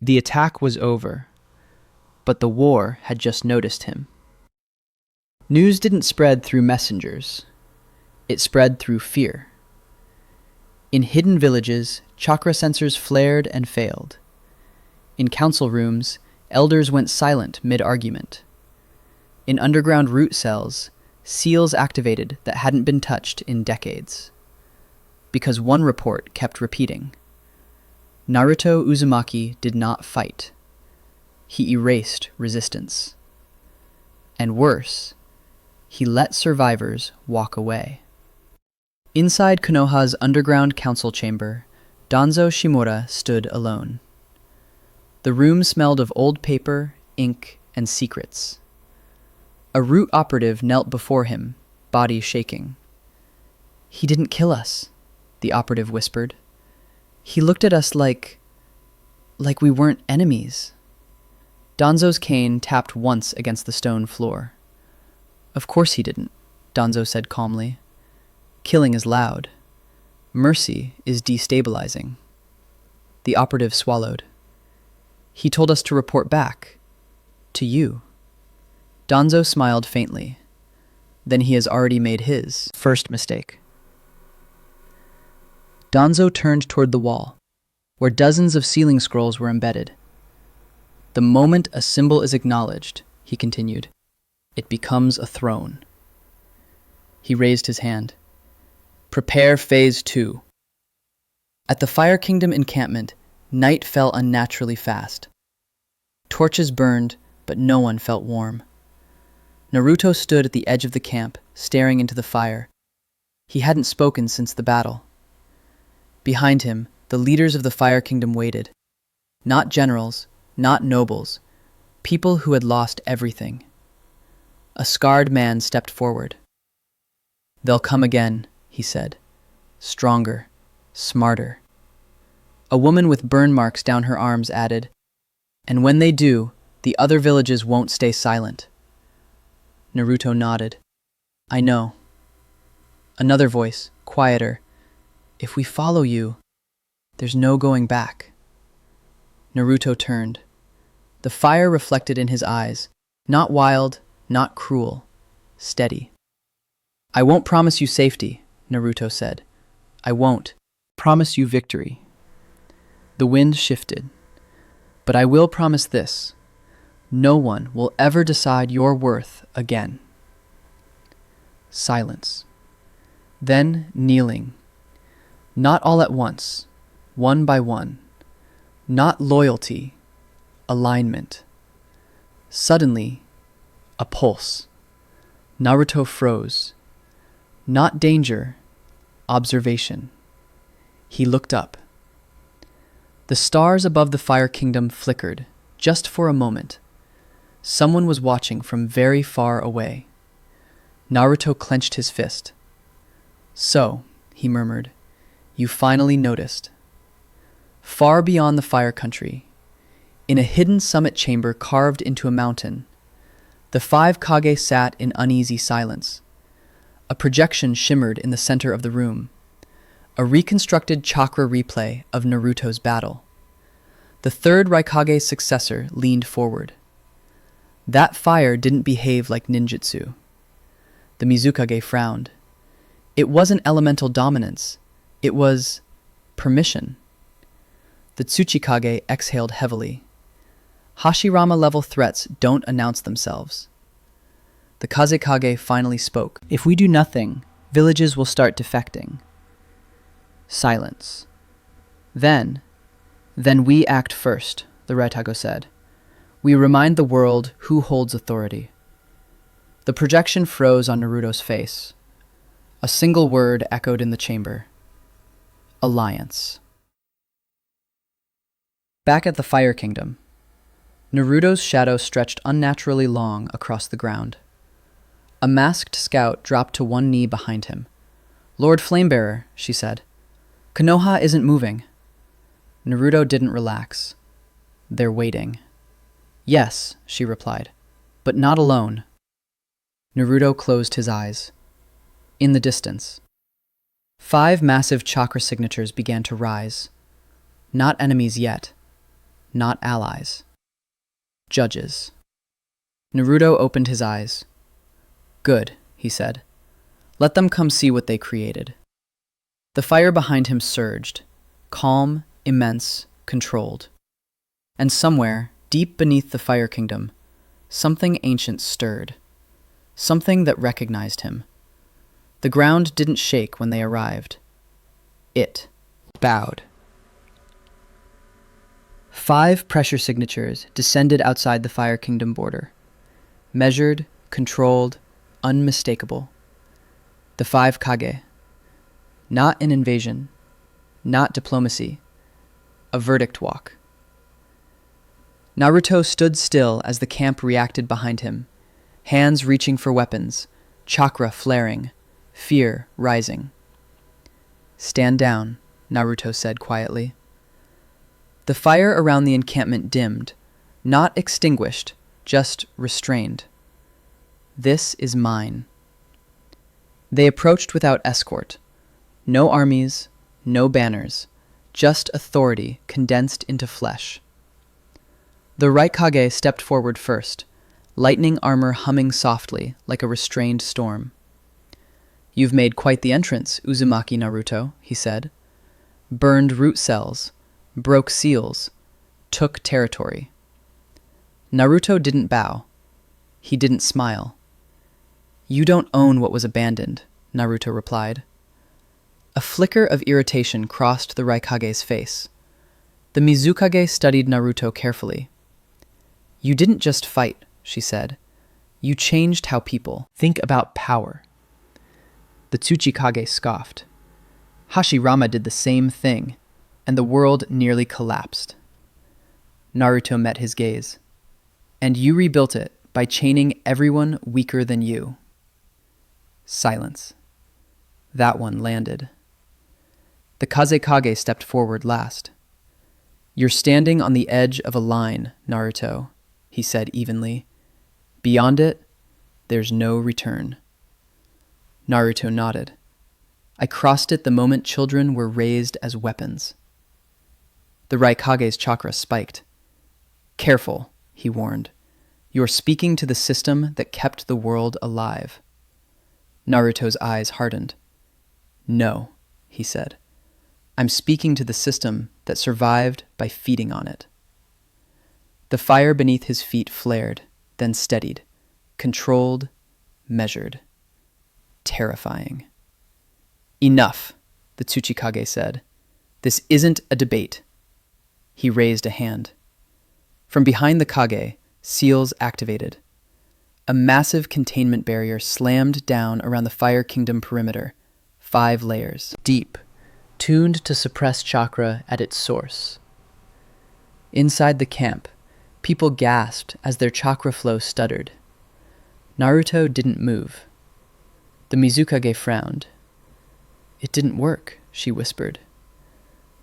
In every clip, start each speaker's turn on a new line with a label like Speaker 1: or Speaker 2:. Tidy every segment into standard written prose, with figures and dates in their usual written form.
Speaker 1: The attack was over, but the war had just noticed him. News didn't spread through messengers. It spread through fear. In hidden villages, chakra sensors flared and failed. In council rooms, elders went silent mid-argument. In underground root cells, seals activated that hadn't been touched in decades. Because one report kept repeating. Naruto Uzumaki did not fight. He erased resistance. And worse, he let survivors walk away. Inside Konoha's underground council chamber, Danzo Shimura stood alone. The room smelled of old paper, ink, and secrets. A root operative knelt before him, body shaking. "He didn't kill us," the operative whispered. "He looked at us like we weren't enemies." Danzo's cane tapped once against the stone floor. "Of course he didn't," Danzo said calmly. "Killing is loud. Mercy is destabilizing." The operative swallowed. "He told us to report back. To you." Danzo smiled faintly. Then he has already made his first mistake. Danzo turned toward the wall, where dozens of sealing scrolls were embedded. "The moment a symbol is acknowledged," he continued, "it becomes a throne." He raised his hand. "Prepare Phase 2. At the Fire Kingdom encampment, night fell unnaturally fast. Torches burned, but no one felt warm. Naruto stood at the edge of the camp, staring into the fire. He hadn't spoken since the battle. Behind him, the leaders of the Fire Kingdom waited. Not generals, not nobles, people who had lost everything. A scarred man stepped forward. "They'll come again," he said. "Stronger, smarter." A woman with burn marks down her arms added, "And when they do, the other villages won't stay silent." Naruto nodded. "I know." Another voice, quieter. "If we follow you, there's no going back." Naruto turned. The fire reflected in his eyes, not wild, not cruel, steady. "I won't promise you safety," Naruto said. "I won't promise you victory." The wind shifted. "But I will promise this. No one will ever decide your worth again." Silence. Then kneeling. Not all at once, one by one. Not loyalty, alignment. Suddenly, a pulse. Naruto froze. Not danger, observation. He looked up. The stars above the Fire Kingdom flickered, just for a moment. Someone was watching from very far away. Naruto clenched his fist. "So," he murmured, "you finally noticed." Far beyond the Fire Country, in a hidden summit chamber carved into a mountain, the Five Kage sat in uneasy silence. A projection shimmered in the center of the room, a reconstructed chakra replay of Naruto's battle. The third Raikage's successor leaned forward. That fire didn't behave like ninjutsu. The Mizukage frowned. It wasn't elemental dominance. It was permission. The Tsuchikage exhaled heavily. Hashirama-level threats don't announce themselves. The Kazekage finally spoke. "If we do nothing, villages will start defecting." Silence. Then we act first," the Raitago said. "We remind the world who holds authority." The projection froze on Naruto's face. A single word echoed in the chamber. Alliance. Back at the Fire Kingdom, Naruto's shadow stretched unnaturally long across the ground. A masked scout dropped to one knee behind him. "Lord Flamebearer," she said. "Konoha isn't moving." Naruto didn't relax. "They're waiting." "Yes," she replied, "but not alone." Naruto closed his eyes. In the distance, 5 massive chakra signatures began to rise. Not enemies yet. not allies. Judges. Naruto opened his eyes. Good, he said. Let them come see what they created. The fire behind him surged, calm, immense, controlled. And somewhere, deep beneath the Fire Kingdom, something ancient stirred. Something that recognized him. The ground didn't shake when they arrived. It bowed. 5 pressure signatures descended outside the Fire Kingdom border. Measured, controlled, unmistakable. The 5 Kage. Not an invasion. Not diplomacy. A verdict walk. Naruto stood still as the camp reacted behind him, hands reaching for weapons, chakra flaring, fear rising. Stand down, Naruto said quietly. The fire around the encampment dimmed, not extinguished, just restrained. This is mine. They approached without escort. No armies, no banners, just authority condensed into flesh. The right Kage stepped forward first, lightning armor humming softly like a restrained storm. You've made quite the entrance, Uzumaki Naruto, he said. Burned root cells, broke seals, took territory. Naruto didn't bow. He didn't smile. You don't own what was abandoned, Naruto replied. A flicker of irritation crossed the Raikage's face. The Mizukage studied Naruto carefully. You didn't just fight, she said. You changed how people think about power. The Tsuchikage scoffed. Hashirama did the same thing, and the world nearly collapsed. Naruto met his gaze. And you rebuilt it by chaining everyone weaker than you. Silence. That one landed. The Kazekage stepped forward last. You're standing on the edge of a line, Naruto, he said evenly. Beyond it, there's no return. Naruto nodded. I crossed it the moment children were raised as weapons. The Raikage's chakra spiked. Careful, he warned. You're speaking to the system that kept the world alive. Naruto's eyes hardened. No, he said. I'm speaking to the system that survived by feeding on it. The fire beneath his feet flared, then steadied, controlled, measured. Terrifying. Enough, the Tsuchikage said. This isn't a debate. He raised a hand. From behind the Kage, seals activated. A massive containment barrier slammed down around the Fire Kingdom perimeter, 5 layers deep, tuned to suppress chakra at its source. Inside the camp, people gasped as their chakra flow stuttered. Naruto didn't move. The Mizukage frowned. It didn't work, she whispered.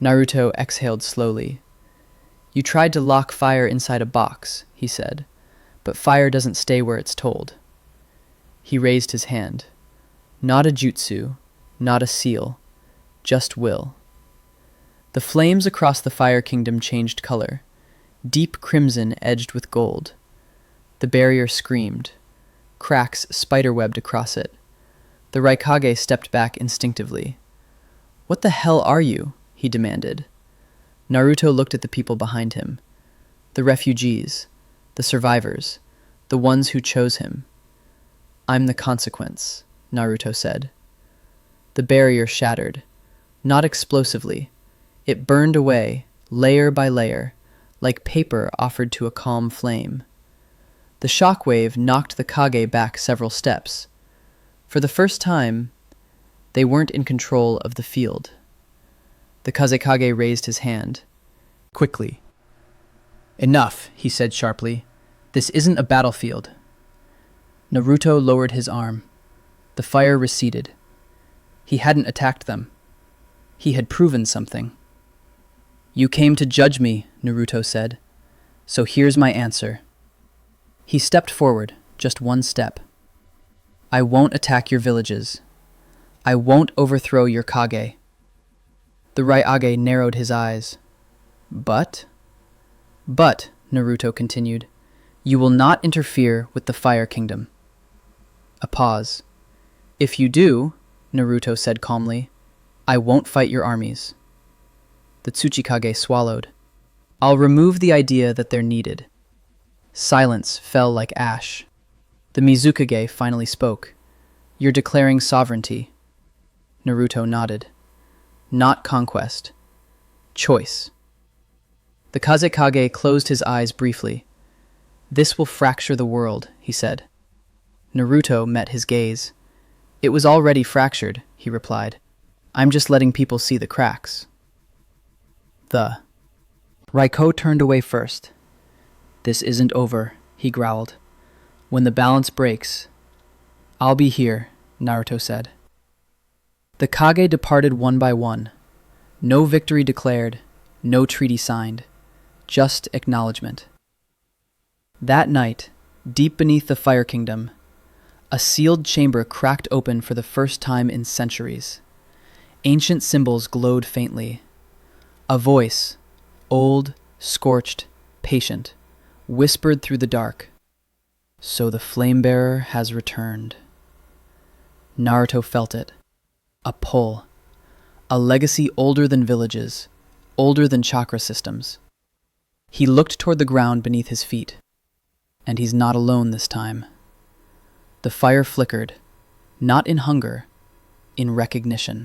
Speaker 1: Naruto exhaled slowly. You tried to lock fire inside a box, he said, but fire doesn't stay where it's told. He raised his hand. Not a jutsu, not a seal, just will. The flames across the Fire Kingdom changed color, deep crimson edged with gold. The barrier screamed. Cracks spiderwebbed across it. The Raikage stepped back instinctively. What the hell are you? He demanded. Naruto looked at the people behind him. The refugees, the survivors, the ones who chose him. I'm the consequence, Naruto said. The barrier shattered. Not explosively. It burned away, layer by layer, like paper offered to a calm flame. The shockwave knocked the Kage back several steps. For the first time, they weren't in control of the field. The Kazekage raised his hand. Quickly. Enough, he said sharply. This isn't a battlefield. Naruto lowered his arm. The fire receded. He hadn't attacked them. He had proven something. You came to judge me, Naruto said. So here's my answer. He stepped forward, just one step. I won't attack your villages. I won't overthrow your Kage. The Raikage narrowed his eyes. But? But, Naruto continued, you will not interfere with the Fire Kingdom. A pause. If you do, Naruto said calmly, I won't fight your armies. The Tsuchikage swallowed. I'll remove the idea that they're needed. Silence fell like ash. The Mizukage finally spoke. You're declaring sovereignty. Naruto nodded. Not conquest. Choice. The Kazekage closed his eyes briefly. This will fracture the world, he said. Naruto met his gaze. It was already fractured, he replied. I'm just letting people see the cracks. Raiko turned away first. This isn't over, he growled. When the balance breaks, I'll be here, Naruto said. The Kage departed one by one. No victory declared, no treaty signed, just acknowledgement. That night, deep beneath the Fire Kingdom, a sealed chamber cracked open for the first time in centuries. Ancient symbols glowed faintly. A voice, old, scorched, patient, whispered through the dark. So the Flamebearer has returned. Naruto felt it. A pull. A legacy older than villages, older than chakra systems. He looked toward the ground beneath his feet. And he's not alone this time. The fire flickered, not in hunger, in recognition.